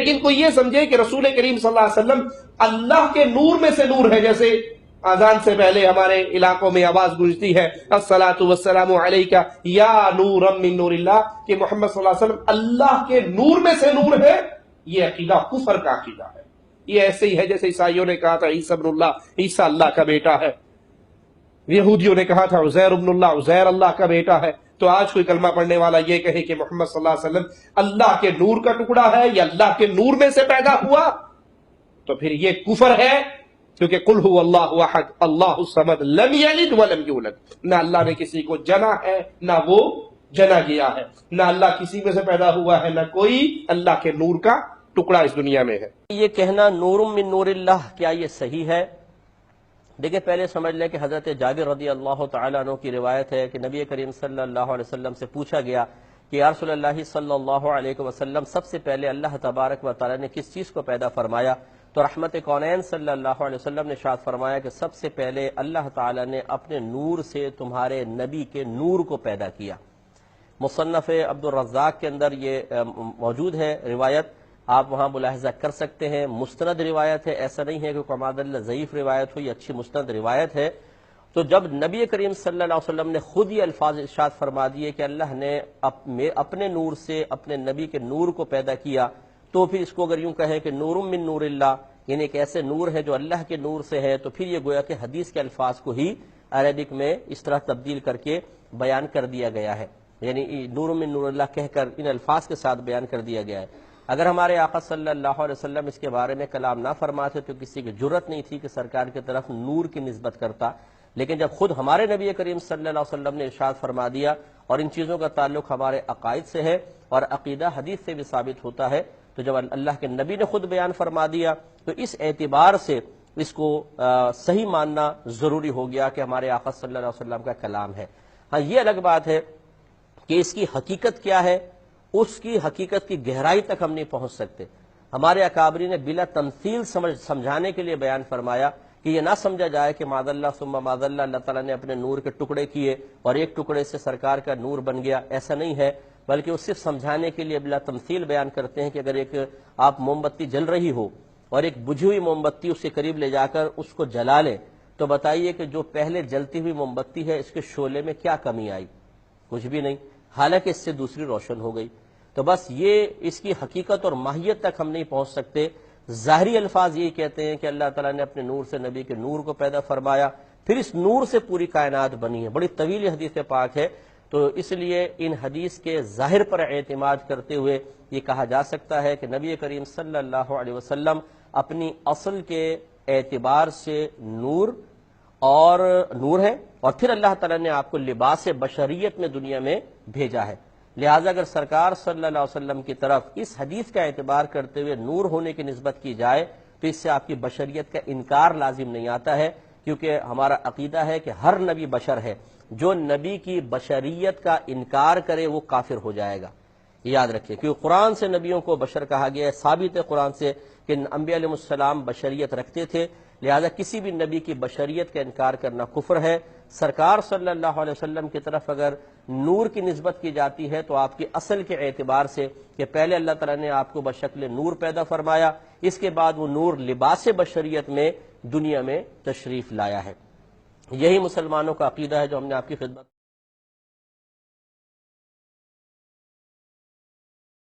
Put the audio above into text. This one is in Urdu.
لیکن کوئی یہ سمجھے کہ رسول کریم صلی اللہ علیہ وسلم اللہ کے نور میں سے نور ہے، جیسے اذان سے پہلے ہمارے علاقوں میں آواز گونجتی ہے الصلاۃ والسلام علیکہ یا نورا من نور اللہ، کہ محمد صلی اللہ علیہ وسلم اللہ کے نور میں سے نور ہے، یہ عقیدہ کفر کا عقیدہ ہے۔ یہ ایسے ہی ہے جیسے عیسائیوں نے کہا تھا عیسیٰ ابن اللہ، عیسیٰ اللہ کا بیٹا ہے، یہودیوں نے کہا تھا عزیر ابن اللہ، عزیر اللہ کا بیٹا ہے۔ تو آج کوئی کلمہ پڑھنے والا یہ کہے کہ محمد صلی اللہ علیہ وسلم اللہ کے نور کا ٹکڑا ہے یا اللہ کے نور میں سے پیدا ہوا، تو پھر یہ کفر ہے، کیونکہ قل هو اللہ احد اللہ الصمد لم یلد ولم یولد، نہ اللہ نے کسی کو جنا ہے نہ وہ جنا گیا ہے، نہ اللہ کسی میں سے پیدا ہوا ہے، نہ کوئی اللہ کے نور کا ٹکڑا اس دنیا میں ہے۔ یہ کہنا نور من نور اللہ، کیا یہ صحیح ہے؟ دیکھیں پہلے سمجھ لیں کہ حضرت جابر رضی اللہ تعالیٰ عنہ کی روایت ہے کہ نبی کریم صلی اللہ علیہ وسلم سے پوچھا گیا کہ یا رسول اللہ صلی اللہ علیہ وسلم سب سے پہلے اللہ تبارک و تعالیٰ نے کس چیز کو پیدا فرمایا؟ تو رحمت کونین صلی اللہ علیہ وسلم نے ارشاد فرمایا کہ سب سے پہلے اللہ تعالیٰ نے اپنے نور سے تمہارے نبی کے نور کو پیدا کیا۔ مصنف عبد الرزاق کے اندر یہ موجود ہے روایت، آپ وہاں ملاحظہ کر سکتے ہیں، مستند روایت ہے، ایسا نہیں ہے کہ کماد اللہ ضعیف روایت ہو، یہ اچھی مستند روایت ہے۔ تو جب نبی کریم صلی اللہ علیہ وسلم نے خود یہ الفاظ ارشاد فرما دیے کہ اللہ نے اپنے نور سے اپنے نبی کے نور کو پیدا کیا، تو پھر اس کو اگر یوں کہیں کہ نور من نور اللہ، یعنی ایک ایسے نور ہے جو اللہ کے نور سے ہے، تو پھر یہ گویا کہ حدیث کے الفاظ کو ہی عربک میں اس طرح تبدیل کر کے بیان کر دیا گیا ہے، یعنی نور من نور اللہ کہہ کر ان الفاظ کے ساتھ بیان کر دیا گیا ہے۔ اگر ہمارے آقا صلی اللہ علیہ وسلم اس کے بارے میں کلام نہ فرماتے تو کسی کی جرت نہیں تھی کہ سرکار کی طرف نور کی نسبت کرتا، لیکن جب خود ہمارے نبی کریم صلی اللہ علیہ وسلم نے ارشاد فرما دیا، اور ان چیزوں کا تعلق ہمارے عقائد سے ہے اور عقیدہ حدیث سے بھی ثابت ہوتا ہے، تو جب اللہ کے نبی نے خود بیان فرما دیا تو اس اعتبار سے اس کو صحیح ماننا ضروری ہو گیا کہ ہمارے آقا صلی اللہ علیہ وسلم کا کلام ہے۔ ہاں یہ الگ بات ہے کہ اس کی حقیقت کیا ہے، اس کی حقیقت کی گہرائی تک ہم نہیں پہنچ سکتے۔ ہمارے اکابری نے بلا تمثیل سمجھانے کے لیے بیان فرمایا کہ یہ نہ سمجھا جائے کہ معاذ اللہ ثم معاذ اللہ اللہ تعالیٰ نے اپنے نور کے ٹکڑے کیے اور ایک ٹکڑے سے سرکار کا نور بن گیا، ایسا نہیں ہے، بلکہ وہ صرف سمجھانے کے لیے بلا تمثیل بیان کرتے ہیں کہ اگر ایک آپ موم بتی جل رہی ہو اور ایک بجھی ہوئی موم بتی اس کے قریب لے جا کر اس کو جلا لے، تو بتائیے کہ جو پہلے جلتی ہوئی موم بتی ہے اس کے شعلے میں کیا کمی آئی؟ کچھ بھی نہیں، حالانکہ اس سے دوسری روشن ہو گئی۔ تو بس یہ اس کی حقیقت اور ماہیت تک ہم نہیں پہنچ سکتے۔ ظاہری الفاظ یہ کہتے ہیں کہ اللہ تعالیٰ نے اپنے نور سے نبی کے نور کو پیدا فرمایا، پھر اس نور سے پوری کائنات بنی ہے، بڑی طویل حدیث پاک ہے۔ تو اس لیے ان حدیث کے ظاہر پر اعتماد کرتے ہوئے یہ کہا جا سکتا ہے کہ نبی کریم صلی اللہ علیہ وسلم اپنی اصل کے اعتبار سے نور ہے، اور پھر اللہ تعالیٰ نے آپ کو لباس بشریت میں دنیا میں بھیجا ہے۔ لہٰذا اگر سرکار صلی اللہ علیہ وسلم کی طرف اس حدیث کا اعتبار کرتے ہوئے نور ہونے کی نسبت کی جائے تو اس سے آپ کی بشریت کا انکار لازم نہیں آتا ہے، کیونکہ ہمارا عقیدہ ہے کہ ہر نبی بشر ہے، جو نبی کی بشریت کا انکار کرے وہ کافر ہو جائے گا۔ یاد رکھیں کیونکہ قرآن سے نبیوں کو بشر کہا گیا ہے، ثابت ہے قرآن سے کہ انبیاء علیہ السلام بشریت رکھتے تھے، لہذا کسی بھی نبی کی بشریت کا انکار کرنا کفر ہے۔ سرکار صلی اللہ علیہ وسلم کی طرف اگر نور کی نسبت کی جاتی ہے تو آپ کی اصل کے اعتبار سے کہ پہلے اللہ تعالیٰ نے آپ کو بشکل نور پیدا فرمایا، اس کے بعد وہ نور لباس بشریت میں دنیا میں تشریف لایا ہے۔ یہی مسلمانوں کا عقیدہ ہے جو ہم نے آپ کی خدمت